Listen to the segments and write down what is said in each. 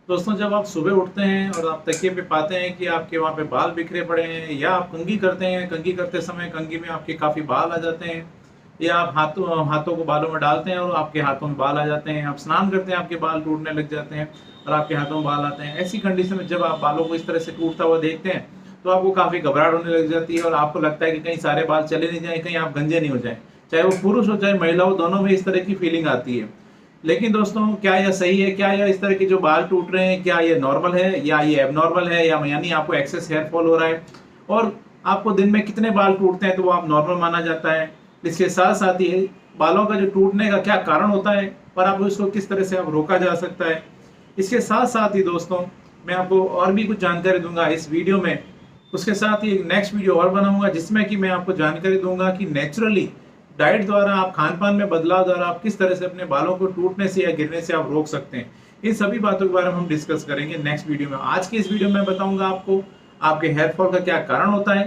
दोस्तों, जब आप सुबह उठते हैं और आप तकिए पे पाते हैं कि आपके वहाँ पे बाल बिखरे पड़े हैं, या आप कंघी करते हैं, कंघी करते समय कंघी में आपके काफ़ी बाल आ जाते हैं, या आप हाथों हाथों को बालों में डालते हैं और आपके हाथों में बाल आ जाते हैं, आप स्नान करते हैं, आपके बाल टूटने लग जाते हैं और आपके हाथों में बाल आते हैं। ऐसी कंडीशन में जब आप बालों को इस तरह से टूटता हुआ देखते हैं, तो आपको काफ़ी घबराहट होने लग जाती है और आपको लगता है कि कहीं सारे बाल चले नहीं जाएँ, कहीं आप गंजे नहीं हो जाएँ। चाहे वो पुरुष हो, चाहे महिला हो, दोनों में इस तरह की फीलिंग आती है। लेकिन दोस्तों, क्या यह सही है? क्या यह इस तरह के जो बाल टूट रहे हैं, क्या ये नॉर्मल है या ये एबनॉर्मल है, या यानी आपको एक्सेस हेयर फॉल हो रहा है? और आपको दिन में कितने बाल टूटते हैं तो वो आप नॉर्मल माना जाता है? इसके साथ साथ ही बालों का जो टूटने का क्या कारण होता है और आप उसको किस तरह से आप रोका जा सकता है? इसके साथ साथ ही दोस्तों, मैं आपको और भी कुछ जानकारी दूंगा इस वीडियो में। उसके साथ ही एक नेक्स्ट वीडियो और बनाऊंगा जिसमें कि मैं आपको जानकारी दूंगा कि नेचुरली डाइट द्वारा, आप खान पान में बदलाव द्वारा आप किस तरह से अपने बालों को टूटने से या गिरने से आप रोक सकते हैं। इन सभी बातों के बारे में हम डिस्कस करेंगे नेक्स्ट वीडियो में। आज की इस वीडियो में बताऊंगा आपको आपके हेयर फॉल का क्या कारण होता है,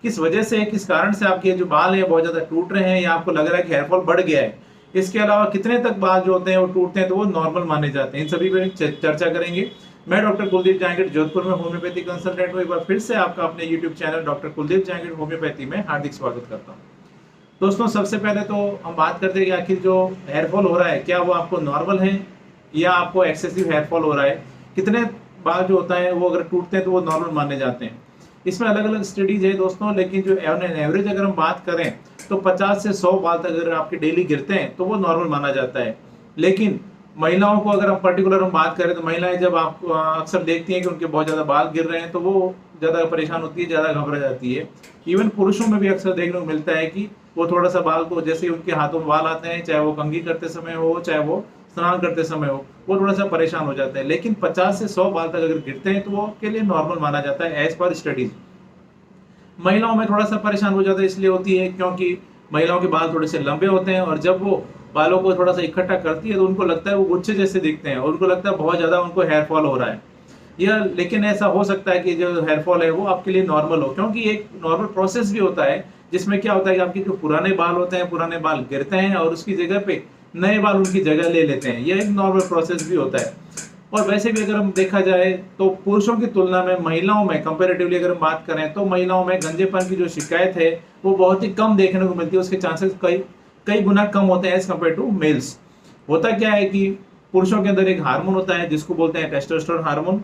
किस वजह से, किस कारण से आपके जो बाल हैं बहुत ज्यादा टूट रहे हैं या आपको लग रहा है कि हेयर फॉल बढ़ गया है। इसके अलावा कितने तक बाल जो होते हैं वो टूटते हैं तो वो नॉर्मल माने जाते हैं, इन सभी पर चर्चा करेंगे। मैं डॉक्टर कुलदीप जांगिड़, जोधपुर में होम्योपैथी कंसल्टेंट हूँ। एक बार फिर से आपका अपने YouTube channel doctor Kuldeep Jangid homeopathy में हार्दिक स्वागत करता हूँ। दोस्तों, सबसे पहले तो हम बात करते हैं कि आखिर जो हेयर फॉल हो रहा है, क्या वो आपको नॉर्मल है या आपको एक्सेसिव हेयर फॉल हो रहा है? कितने बाल जो होता है वो अगर टूटते हैं तो वो नॉर्मल माने जाते हैं? इसमें अलग अलग स्टडीज है दोस्तों, लेकिन जो एवरेज अगर हम बात करें तो 50 से 100 बाल तक अगर आपके डेली गिरते हैं तो वो नॉर्मल माना जाता है। लेकिन महिलाओं को अगर हम पर्टिकुलर हम बात करें तो महिलाएं जब आप अक्सर देखती हैं कि उनके बहुत ज्यादा बाल गिर रहे हैं तो वो ज्यादा परेशान होती है, ज्यादा घबरा जाती है। इवन पुरुषों में भी अक्सर देखने को मिलता है कि वो थोड़ा सा बाल को, जैसे ही उनके हाथों में बाल आते हैं, चाहे वो कंघी करते समय हो, चाहे वो स्नान करते समय हो, वो थोड़ा सा परेशान हो जाते हैं। लेकिन 50 से 100 बाल तक अगर गिरते हैं तो वो के लिए नॉर्मल माना जाता है एज पर स्टडीज। महिलाओं में थोड़ा सा परेशान हो जाता है, इसलिए होती है क्योंकि महिलाओं के बाल थोड़े से लंबे होते हैं और जब वो बालों को थोड़ा सा इकट्ठा करती है तो उनको लगता है वो गुच्छे जैसे दिखते हैं और उनको लगता है बहुत ज्यादा उनको हेयर फॉल हो रहा है। यह लेकिन ऐसा हो सकता है कि जो हेयर फॉल है वो आपके लिए नॉर्मल हो, क्योंकि एक नॉर्मल प्रोसेस भी होता है जिसमें क्या होता है कि आपके जो पुराने बाल होते हैं, पुराने बाल गिरते हैं और उसकी जगह पे नए बाल उनकी जगह ले लेते हैं। यह एक नॉर्मल प्रोसेस भी होता है। और वैसे भी अगर हम देखा जाए तो पुरुषों की तुलना में महिलाओं में कंपैरेटिवली अगर हम बात करें तो महिलाओं में गंजेपन की जो शिकायत है वो बहुत ही कम देखने को मिलती है। उसके चांसेस कई कई गुना कम होते हैं एज कम्पेयर टू मेल्स। होता क्या है कि पुरुषों के अंदर एक हार्मोन होता है जिसको बोलते हैं टेस्टोस्टेरोन हार्मोन,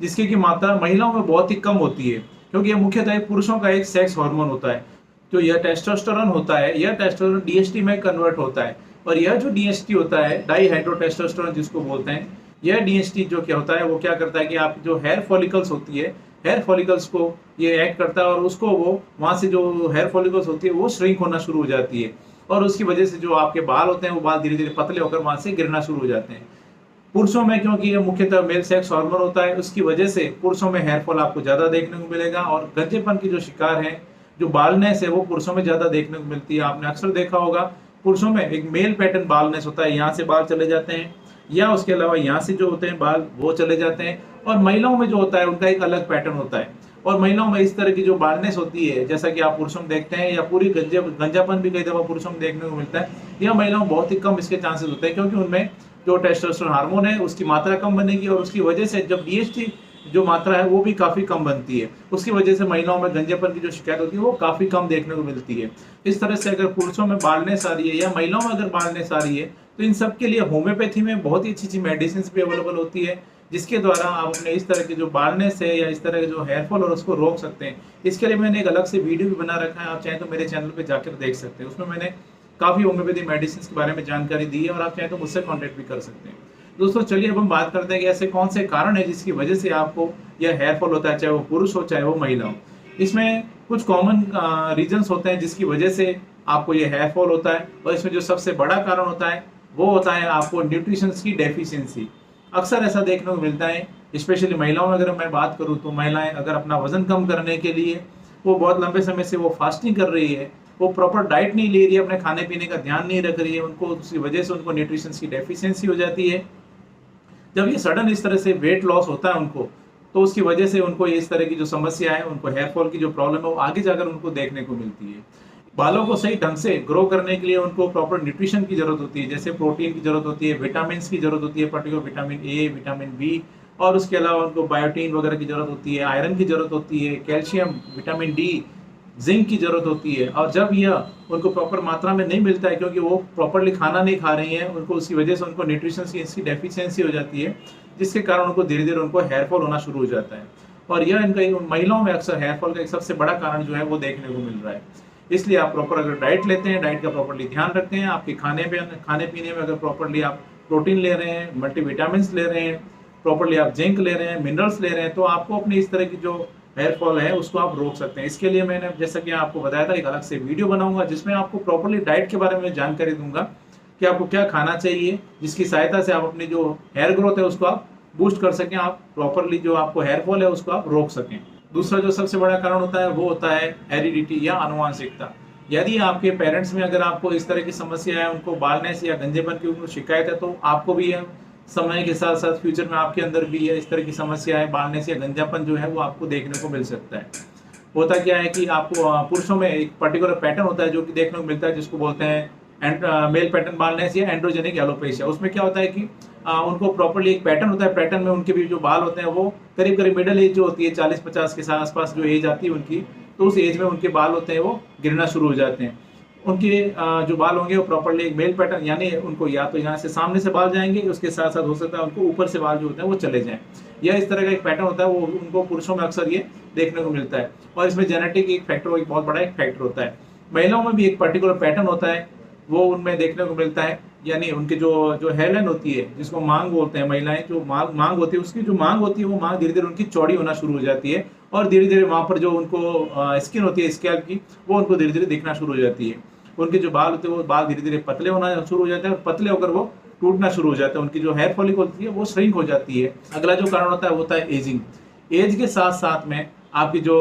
जिसकी की मात्रा महिलाओं में बहुत ही कम होती है, क्योंकि यह मुख्यतः पुरुषों का एक सेक्स हार्मोन होता है। तो यह टेस्टोस्टेरोन होता है, यह टेस्टोस्टेरोन डीएचटी में कन्वर्ट होता है। और यह जो डीएचटी होता है, डाईहाइड्रोटेस्टोस्टेरोन जिसको बोलते हैं, यह डीएचटी जो क्या होता है वो क्या करता है कि आप जो हेयर फॉलिकल्स होती है, हेयर फॉलिकल्स को ये एक्ट करता है और उसको वो वहां से जो हेयर फॉलिकल्स होती है वो श्रिंक होना शुरू हो जाती है और उसकी वजह से जो आपके बाल होते हैं वो बाल धीरे धीरे पतले होकर वहां से गिरना शुरू हो जाते हैं। पुरुषों में क्योंकि ये मुख्यतः मेल सेक्स हार्मोन होता है, उसकी वजह से पुरुषों में हेयर फॉल आपको ज्यादा देखने को मिलेगा और गंजेपन की जो शिकार है, जो बालनेस है, वो पुरुषों में ज्यादा देखने को मिलती है। आपने अक्सर देखा होगा पुरुषों में एक मेल पैटर्न बालनेस होता है, यहाँ से बाल चले जाते हैं या उसके अलावा यहाँ से जो होते हैं बाल वो चले जाते हैं। और महिलाओं में जो होता है उनका एक अलग पैटर्न होता है। और महिलाओं में इस तरह की जो बालनेस होती है जैसा कि आप पुरुषों में देखते हैं, या पूरी गंजापन भी कई दफा पुरुषों में देखने को मिलता है, यह महिलाओं में बहुत ही कम इसके चांसेस होते हैं, क्योंकि उनमें जो टेस्टोस्टेरोन हार्मोन है उसकी मात्रा कम बनेगी और उसकी वजह से जब डीएचटी जो मात्रा है वो भी काफी कम बनती है, उसकी वजह से महिलाओं में गंजेपन की जो शिकायत होती है वो काफी कम देखने को मिलती है। इस तरह से अगर पुरुषों में बालनेस आ रही है या महिलाओं में अगर बालनेस आ रही है तो इन सब के लिए होम्योपैथी में बहुत ही अच्छी अच्छी मेडिसिन भी अवेलेबल होती है, जिसके द्वारा आप अपने इस तरह की जो बालनेस है या इस तरह के जो हेयर फॉल और उसको रोक सकते हैं। इसके लिए मैंने एक अलग से वीडियो भी बना रखा है, आप चाहें तो मेरे चैनल पे जाकर देख सकते हैं। उसमें मैंने काफी होम्योपैथी मेडिसिन के बारे में जानकारी दी है और आप चाहें तो मुझसे कॉन्टेक्ट भी कर सकते हैं। दोस्तों, चलिए अब हम बात करते हैं कि ऐसे कौन से कारण है जिसकी वजह से आपको यह हेयर फॉल होता है, चाहे वो पुरुष हो चाहे वो महिला हो। इसमें कुछ कॉमन रीजंस होते हैं जिसकी वजह से आपको ये हेयर फॉल होता है, और इसमें जो सबसे बड़ा कारण होता है वो होता है आपको न्यूट्रिशन की डेफिशिएंसी। अक्सर ऐसा देखने को मिलता है, स्पेशली महिलाओं में अगर मैं बात करूं तो महिलाएं अगर अपना वजन कम करने के लिए वो बहुत लंबे समय से वो फास्टिंग कर रही है, वो प्रॉपर डाइट नहीं ले रही है, अपने खाने पीने का ध्यान नहीं रख रही है, उनको उसकी वजह से उनको न्यूट्रिशन की डेफिशिएंसी हो जाती है। जब ये सडन इस तरह से वेट लॉस होता है उनको, तो उसकी वजह से उनको इस तरह की जो समस्या है, उनको हेयर फॉल की जो प्रॉब्लम है वो आगे जाकर उनको देखने को मिलती है। बालों को सही ढंग से ग्रो करने के लिए उनको प्रॉपर न्यूट्रिशन की जरूरत होती है, जैसे प्रोटीन की जरूरत होती है, विटामिन की जरूरत होती है, particular vitamin A, vitamin B और उसके अलावा उनको बायोटीन वगैरह की ज़रूरत होती है, आयरन की ज़रूरत होती है, कैल्शियम, विटामिन डी, जिंक की ज़रूरत होती है। और जब यह उनको प्रॉपर मात्रा में नहीं मिलता है, क्योंकि वो प्रॉपरली खाना नहीं खा रही हैं, उनको उसकी वजह से उनको न्यूट्रिशन की इसकी डेफिशिएंसी हो जाती है, जिसके कारण उनको धीरे धीरे उनको हेयर फॉल होना शुरू हो जाता है। और यह इनका महिलाओं में अक्सर हेयर फॉल का एक सबसे बड़ा कारण जो है वो देखने को मिल रहा है। इसलिए आप प्रॉपर अगर डाइट लेते हैं, डाइट का प्रॉपर्ली ध्यान रखते हैं, आपके खाने पीने में अगर प्रॉपर्ली आप प्रोटीन ले रहे हैं, मल्टीविटामिन्स ले रहे हैं, प्रॉपर्ली आप जिंक ले रहे हैं, मिनरल्स ले रहे हैं, तो आपको अपनी इस तरह की जो हेयर फॉल है उसको आप रोक सकते हैं। इसके लिए मैंने जैसा कि आपको बताया था, एक अलग से वीडियो बनाऊंगा जिसमें आपको प्रॉपर्ली डाइट के बारे में जानकारी दूंगा कि आपको क्या खाना चाहिए, जिसकी सहायता से आप अपनी जो हेयर ग्रोथ है उसको आप बूस्ट कर सकें, आप प्रॉपर्ली जो आपको हेयर फॉल है उसको आप रोक सकें। दूसरा जो सबसे बड़ा कारण होता है वो होता है हेरिडिटी या आनुवंशिकता। यदि आपके पेरेंट्स में अगर आपको इस तरह की समस्या है, उनको बालनेस या गंजेपन की उनको शिकायत है, तो आपको भी समय के साथ साथ फ्यूचर में आपके अंदर भी इस तरह की समस्या है, बालनेस या गंजापन जो है वो आपको देखने को मिल सकता है। होता क्या है कि आपको पुरुषों में एक पर्टिकुलर पैटर्न होता है जो कि देखने को मिलता है, जिसको बोलते हैं मेल पैटर्न बालनेस या एंड्रोजेनिक एलोपेशिया। उसमें क्या होता है कि उनको प्रॉपर्ली एक पैटर्न होता है, पैटर्न में उनके भी जो बाल होते हैं वो करीब करीब मिडिल एज जो होती है 40-50 के आसपास जो एज आती है उनकी, तो उस एज में उनके बाल होते हैं वो गिरना शुरू हो जाते हैं। उनके जो बाल होंगे वो प्रॉपर्ली एक मेल पैटर्न, यानी उनको या तो यहाँ से सामने से बाल जाएंगे, उसके साथ साथ हो सकता है उनको ऊपर से बाल जो होते हैं वो चले जाएं, या इस तरह का एक पैटर्न होता है, वो उनको पुरुषों में अक्सर ये देखने को मिलता है। और इसमें जेनेटिक एक फैक्टर, एक बहुत बड़ा एक फैक्टर होता है। महिलाओं में भी एक पर्टिकुलर पैटर्न होता है, वो उनमें देखने को मिलता है, यानी उनकी जो जो हेयरलाइन होती है जिसको मांग बोलते हैं, महिलाएं जो मांग होती है, उसकी जो मांग होती है वो मांग धीरे धीरे उनकी चौड़ी होना शुरू हो जाती है, और धीरे धीरे वहाँ पर जो उनको स्किन होती है स्कैल्प की, वो उनको धीरे धीरे दिखना शुरू हो जाती है। उनके जो बाल होते हैं वो बाल धीरे धीरे पतले होना शुरू हो जाते हैं, और पतले होकर वो टूटना शुरू हो जाता है, उनकी जो हेयर फॉलिकल होती है वो श्रिंक हो जाती है। अगला जो कारण होता है वो होता है एजिंग। एज के साथ साथ में आपकी जो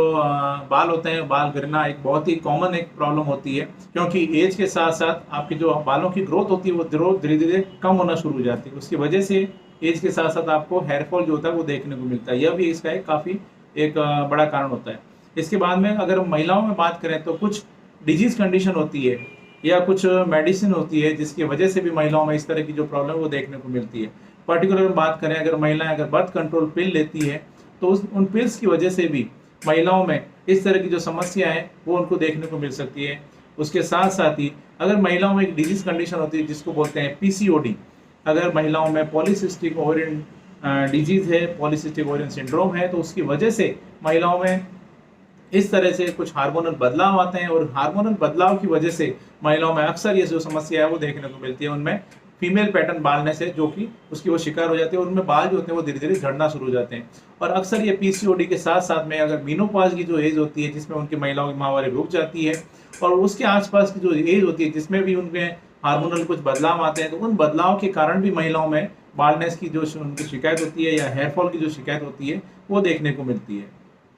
बाल होते हैं, बाल गिरना एक बहुत ही कॉमन एक प्रॉब्लम होती है, क्योंकि एज के साथ साथ आपकी जो बालों की ग्रोथ होती है वो ग्रोथ धीरे धीरे कम होना शुरू हो जाती है। उसकी वजह से एज के साथ साथ आपको हेयर फॉल जो होता है वो देखने को मिलता है। यह भी इसका एक काफ़ी एक बड़ा कारण होता है। इसके बाद में अगर महिलाओं में बात करें तो कुछ डिजीज कंडीशन होती है या कुछ मेडिसिन होती है जिसकी वजह से भी महिलाओं में इस तरह की जो प्रॉब्लम वो देखने को मिलती है। पर्टिकुलर बात करें, अगर महिलाएं अगर बर्थ कंट्रोल पिल लेती है तो उन पिल्स की वजह से भी महिलाओं में इस तरह की जो समस्या है वो उनको देखने को मिल सकती है। उसके साथ साथ ही अगर महिलाओं में एक डिजीज कंडीशन होती है जिसको बोलते हैं पीसीओडी, अगर महिलाओं में पॉलीसिस्टिक ओवरियन डिजीज है, पॉलीसिस्टिक ओवरियन सिंड्रोम है, तो उसकी वजह से महिलाओं में इस तरह से कुछ हार्मोनल बदलाव आते हैं, और हार्मोनल बदलाव की वजह से महिलाओं में अक्सर ये जो समस्या है वो देखने को मिलती है। उनमें फीमेल पैटर्न बालनेस है जो कि उसकी वो शिकार हो जाती है, और उनमें बाल जो होते हैं वो धीरे धीरे झड़ना शुरू हो जाते हैं। और अक्सर ये पीसीओडी के साथ साथ में अगर मेनोपॉज की जो एज होती है जिसमें उनकी महिलाओं की माहवारी रुक जाती है, और उसके आसपास की जो एज होती है जिसमें भी उनमें हार्मोनल कुछ बदलाव आते हैं, तो उन बदलाव के कारण भी महिलाओं में बालनेस की जो उनकी शिकायत होती है या हेयर फॉल की जो शिकायत होती है वो देखने को मिलती है।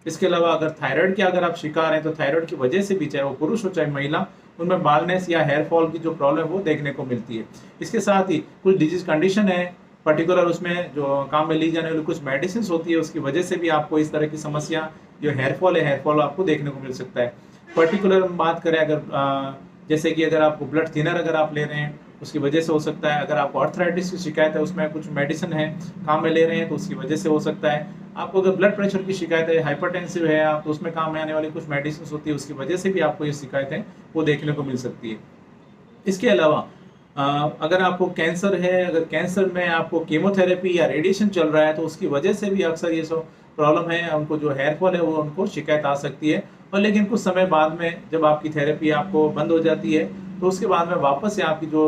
इसके अलावा अगर थायराइड के अगर आप शिकार हैं तो थायराइड की वजह से भी, चाहे वो पुरुष हो चाहे महिला, उनमें बालनेस या हेयर फॉल की जो प्रॉब्लम है वो देखने को मिलती है। इसके साथ ही कुछ डिजीज कंडीशन है पर्टिकुलर, उसमें जो काम में ली जाने वाली कुछ मेडिसिन होती है, उसकी वजह से भी आपको इस तरह की समस्या जो हेयर फॉल है, हेयर फॉल आपको देखने को मिल सकता है। पर्टिकुलर हम बात करें अगर जैसे कि अगर आपको ब्लड थिनर अगर आप ले रहे हैं उसकी वजह से हो सकता है। अगर आपको आर्थराइटिस की शिकायत है, उसमें कुछ मेडिसिन है काम में ले रहे हैं तो उसकी वजह से हो सकता है। आपको अगर ब्लड प्रेशर की शिकायत है, हाइपरटेंसिव है आप, तो उसमें काम में आने वाली कुछ मेडिसिन होती है, उसकी वजह से भी आपको ये शिकायत है वो देखने को मिल सकती है। इसके अलावा अगर आपको कैंसर है, अगर कैंसर में आपको कीमोथेरेपी या रेडिएशन चल रहा है तो उसकी वजह से भी अक्सर ये सब प्रॉब्लम है, उनको जो हेयर फॉल है वो उनको शिकायत आ सकती है। और लेकिन कुछ समय बाद में जब आपकी थेरेपी आपको बंद हो जाती है तो उसके बाद में वापस से आपकी जो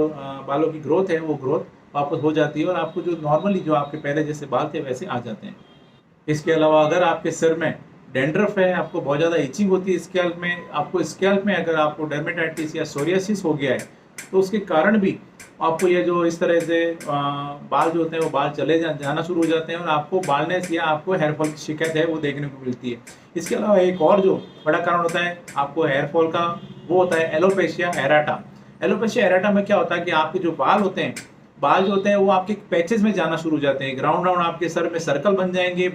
बालों की ग्रोथ है वो ग्रोथ वापस हो जाती है, और आपको जो नॉर्मली जो आपके पहले जैसे बाल थे वैसे आ जाते हैं। इसके अलावा अगर आपके सिर में डेंड्रफ है, आपको बहुत ज़्यादा इचिंग होती है स्कैल्प में, आपको स्कैल्प में अगर आपको डर्मेटाइटिस या सोरियासिस हो गया है तो उसके कारण भी आपको ये जो इस तरह से बाल जो होते हैं वो बाल चले जाना शुरू हो जाते हैं, और आपको बालनेस या आपको हेयर फॉल की शिकायत है वो देखने को मिलती है। इसके अलावा एक और जो बड़ा कारण होता है आपको हेयर फॉल का वो होता है एलोपेशिया एरेटा। एलोपेशिया एरेटा में क्या होता है कि आपके जो बाल होते हैं, बाल जो होते हैं वो आपके पैचेस में जाना शुरू हो जाते हैं, राउंड राउंड आपके सर में सर्कल बन जाएंगे,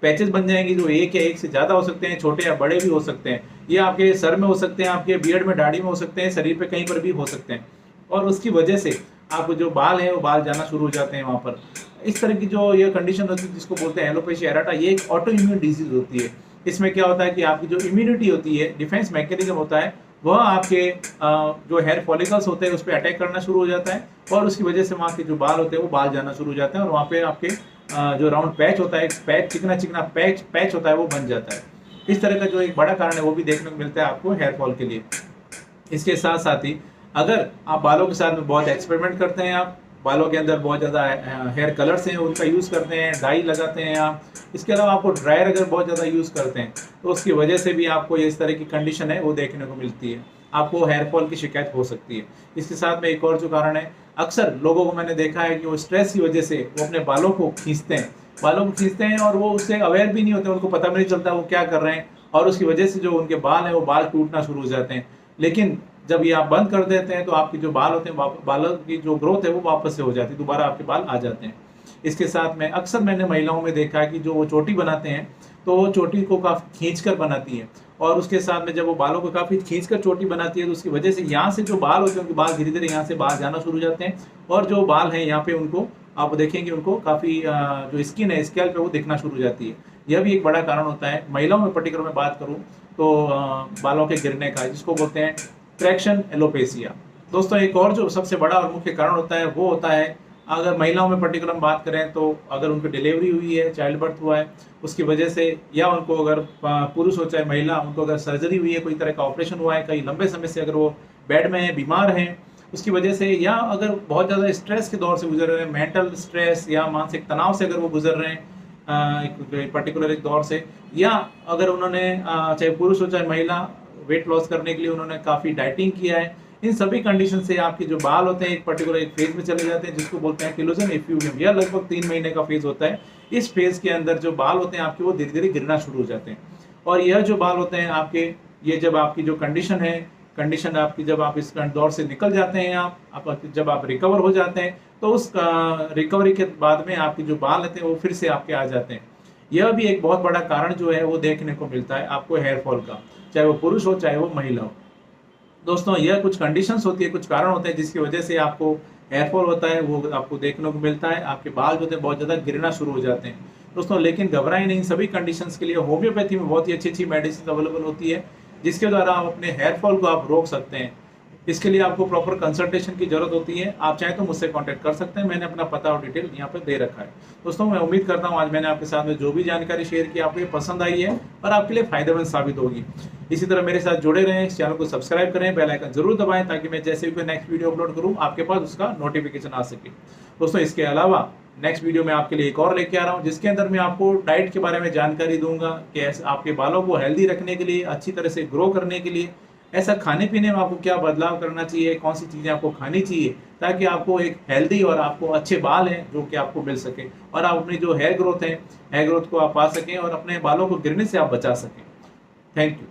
पैचेस बन जाएंगे जो एक या एक से ज़्यादा हो सकते हैं, छोटे या बड़े भी हो सकते हैं। ये आपके सर में हो सकते हैं, आपके बियर्ड में, दाढ़ी में हो सकते हैं, शरीर पे कहीं पर भी हो सकते हैं, और उसकी वजह से आप जो बाल हैं वो बाल जाना शुरू हो जाते हैं वहाँ पर। इस तरह की जो ये कंडीशन होती है जिसको बोलते हैं एलोपेशिया एरेटा, ये एक ऑटो इम्यून डिजीज होती है। इसमें क्या होता है कि आपकी जो इम्यूनिटी होती है, डिफेंस मैकेनिज्म होता है, वह आपके जो हेयर फॉलिकल्स होते हैं उस पर अटैक करना शुरू हो जाता है और उसकी वजह से वहाँ के जो बाल होते हैं वो बाल जाना शुरू हो जाते हैं और वहाँ पे आपके जो राउंड पैच होता है, पैच चिकना चिकना पैच होता है वो बन जाता है। इस तरह का जो एक बड़ा कारण है वो भी देखने को मिलता है आपको हेयर फॉल के लिए। इसके साथ साथ ही अगर आप बालों के साथ में बहुत एक्सपेरिमेंट करते हैं, आप बालों के अंदर बहुत ज़्यादा हेयर कलर्स हैं उनका यूज़ करते हैं, डाई लगाते हैं आप, इसके अलावा आपको ड्रायर अगर बहुत ज़्यादा यूज़ करते हैं तो उसकी वजह से भी आपको ये इस तरह की कंडीशन है वो देखने को मिलती है, आपको हेयर फॉल की शिकायत हो सकती है। इसके साथ में एक और जो कारण है, अक्सर लोगों को मैंने देखा है कि वो स्ट्रेस की वजह से वो अपने बालों को खींचते हैं और वो उससे अवेयर भी नहीं होते, उनको पता भी नहीं चलता वो क्या कर रहे हैं और उसकी वजह से जो उनके बाल हैं वो बाल टूटना शुरू हो जाते हैं। लेकिन जब ये आप बंद कर देते हैं तो आपके जो बाल होते हैं, बालों की जो ग्रोथ है वो वापस से हो जाती है, दोबारा आपके बाल आ जाते हैं। इसके साथ में अक्सर मैंने महिलाओं में देखा है कि जो वो चोटी बनाते हैं तो वो चोटी को काफ़ी खींचकर बनाती है और उसके साथ में जब वो बालों को काफ़ी खींचकर चोटी बनाती है तो उसकी वजह से यहाँ से जो बाल होते हैं उनके बाल धीरे धीरे यहाँ से बाहर जाना शुरू हो जाते हैं और जो बाल हैं यहाँ पे उनको आप देखेंगे उनको काफ़ी जो स्किन है स्कैल्प पे वो दिखना शुरू हो जाती है। यह भी एक बड़ा कारण होता है। महिलाओं में पर्टिकुलर में बात करूँ तो बालों के गिरने का, जिसको बोलते हैं ट्रैक्शन एलोपेशिया। दोस्तों एक और जो सबसे बड़ा और मुख्य कारण होता है वो होता है, अगर महिलाओं में पर्टिकुलर बात करें तो अगर उनकी डिलीवरी हुई है, चाइल्ड बर्थ हुआ है उसकी वजह से, या उनको अगर पुरुष हो चाहे महिला, उनको अगर सर्जरी हुई है, कोई तरह का ऑपरेशन हुआ है, कई लंबे समय से अगर वो बेड में है, बीमार हैं उसकी वजह से, या अगर बहुत ज़्यादा स्ट्रेस के दौर से गुजर रहे हैं, मेंटल स्ट्रेस या मानसिक तनाव से अगर वो गुजर रहे हैं एक पर्टिकुलर एक दौर से, या अगर उन्होंने चाहे पुरुष हो चाहे महिला वेट लॉस करने के लिए उन्होंने काफ़ी डाइटिंग किया है, इन सभी कंडीशन से आपके जो बाल होते हैं एक पर्टिकुलर एक फेज में चले जाते हैं जिसको बोलते हैं टिलोजन एफ्यूजियम। यह लगभग 3 महीने का फेज होता है। इस फेज के अंदर जो बाल होते हैं आपके वो धीरे धीरे गिरना शुरू हो जाते हैं और यह जो बाल होते हैं आपके, ये जब आपकी जो कंडीशन आपकी जब आप इस दौर से निकल जाते हैं, आप जब आप रिकवर हो जाते हैं तो उस रिकवरी के बाद में आपके जो बाल होते हैं वो फिर से आपके आ जाते हैं। यह भी एक बहुत बड़ा कारण जो है वो देखने को मिलता है आपको हेयर फॉल का, चाहे वो पुरुष हो चाहे वो महिला हो। दोस्तों यह कुछ कंडीशंस होती है, कुछ कारण होते हैं जिसकी वजह से आपको हेयर फॉल होता है, वो आपको देखने को मिलता है, आपके बाल जो होते हैं बहुत ज़्यादा गिरना शुरू हो जाते हैं। दोस्तों लेकिन घबराएं नहीं, सभी कंडीशंस के लिए होम्योपैथी में बहुत ही अच्छी अच्छी मेडिसिन अवेलेबल होती है जिसके द्वारा आप अपने हेयर फॉल को आप रोक सकते हैं। इसके लिए आपको प्रॉपर कंसल्टेशन की जरूरत होती है। आप चाहें तो मुझसे कांटेक्ट कर सकते हैं, मैंने अपना पता और डिटेल यहाँ पर दे रखा है। दोस्तों मैं उम्मीद करता हूँ आज मैंने आपके साथ में जो भी जानकारी शेयर की आपको ये पसंद आई है और आपके लिए फायदेमंद साबित होगी। इसी तरह मेरे साथ जुड़े रहें, इस चैनल को सब्सक्राइब करें, बेल आइकन जरूर दबाएं ताकि मैं जैसे भी कोई नेक्स्ट वीडियो अपलोड करूँ आपके पास उसका नोटिफिकेशन आ सके। दोस्तों इसके अलावा नेक्स्ट वीडियो में आपके लिए एक और लेके आ रहा हूँ जिसके अंदर मैं आपको डाइट के बारे में जानकारी दूंगा कि आपके बालों को हेल्दी रखने के लिए, अच्छी तरह से ग्रो करने के लिए ऐसा खाने पीने में आपको क्या बदलाव करना चाहिए, कौन सी चीज़ें आपको खानी चाहिए ताकि आपको एक हेल्दी और आपको अच्छे बाल हैं जो कि आपको मिल सके और आप अपनी जो हेयर ग्रोथ है, हेयर ग्रोथ को आप पा सकें और अपने बालों को गिरने से आप बचा सकें। Thank you.